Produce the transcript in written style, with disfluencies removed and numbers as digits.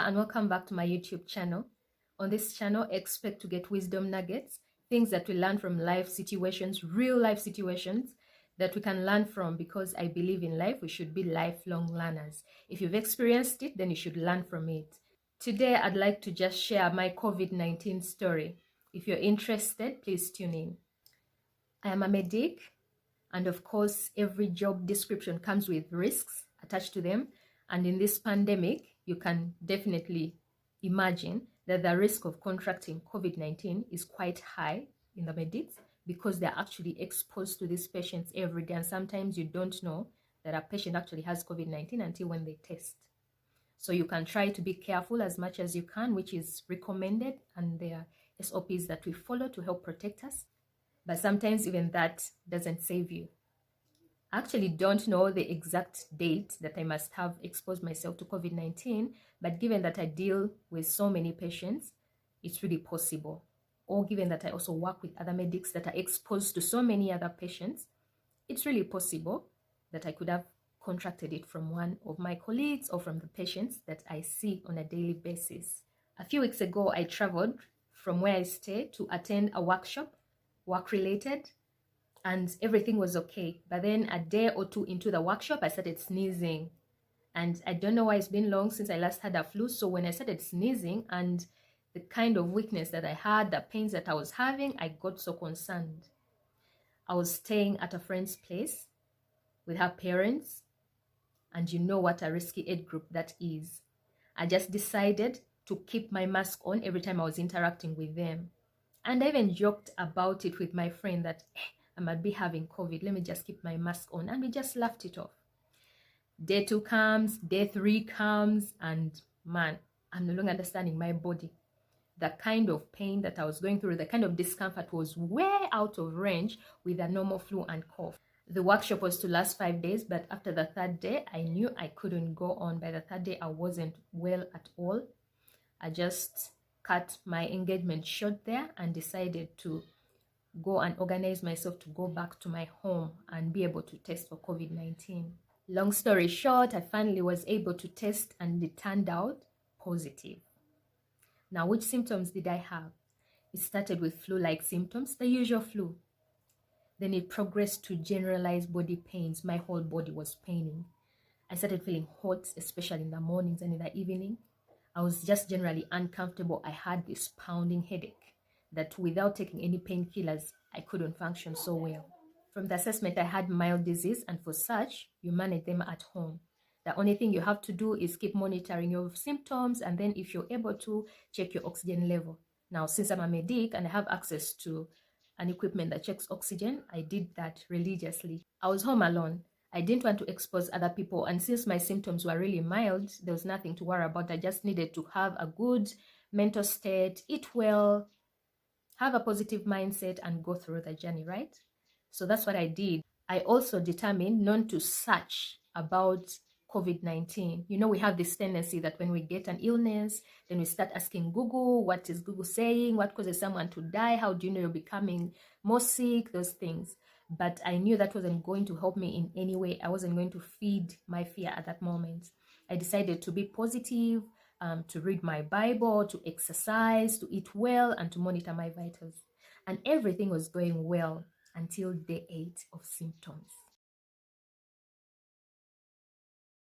and welcome back to my YouTube channel. On this channel, expect to get wisdom nuggets, things that we learn from life situations, real life situations that we can learn from, because I believe in life, we should be lifelong learners. If you've experienced it, then you should learn from it. Today, I'd like to just share my COVID-19 story. If you're interested, please tune in. I am a medic, and of course, every job description comes with risks attached to them. And in this pandemic, you can definitely imagine that the risk of contracting COVID-19 is quite high in the medics, because they're actually exposed to these patients every day. And sometimes you don't know that a patient actually has COVID-19 until when they test. So you can try to be careful as much as you can, which is recommended, and there are SOPs that we follow to help protect us. But sometimes even that doesn't save you. I actually don't know the exact date that I must have exposed myself to COVID-19, but given that I deal with so many patients, it's really possible. Or given that I also work with other medics that are exposed to so many other patients, it's really possible that I could have contracted it from one of my colleagues or from the patients that I see on a daily basis. A few weeks ago, I traveled from where I stay to attend a workshop, work-related, and everything was okay. But then a day or two into the workshop, I started sneezing. And I don't know why, it's been long since I last had a flu. So when I started sneezing and the kind of weakness that I had, the pains that I was having, I got so concerned. I was staying at a friend's place with her parents. And you know what a risky age group that is. I just decided to keep my mask on every time I was interacting with them. And I even joked about it with my friend that I might be having COVID, let me just keep my mask on. And we just laughed it off. Day 2 comes, day 3 comes, and man, I'm no longer understanding my body. The kind of pain that I was going through, the kind of discomfort was way out of range with a normal flu and cough. The workshop was to last 5 days, but after the 3rd day, I knew I couldn't go on. By the 3rd day, I wasn't well at all. I just cut my engagement short there and decided to go and organize myself to go back to my home and be able to test for COVID-19. Long story short, I finally was able to test and it turned out positive. Now, which symptoms did I have? It started with flu-like symptoms, the usual flu. Then it progressed to generalized body pains. My whole body was paining. I started feeling hot, especially in the mornings and in the evening. I was just generally uncomfortable. I had this pounding headache that without taking any painkillers, I couldn't function so well. From the assessment, I had mild disease, and for such, you manage them at home. The only thing you have to do is keep monitoring your symptoms, and then if you're able to, check your oxygen level. Now, since I'm a medic and I have access to an equipment that checks oxygen, I did that religiously. I was home alone. I didn't want to expose other people, and since my symptoms were really mild, there was nothing to worry about. I just needed to have a good mental state, eat well, have a positive mindset, and go through the journey, right? So that's what I did. I also determined not to search about COVID-19. You know, we have this tendency that when we get an illness, then we start asking Google, what is Google saying? What causes someone to die? How do you know you're becoming more sick? Those things. But I knew that wasn't going to help me in any way. I wasn't going to feed my fear at that moment. I decided to be positive, to read my Bible, to exercise, to eat well, and to monitor my vitals. And everything was going well until day 8 of symptoms.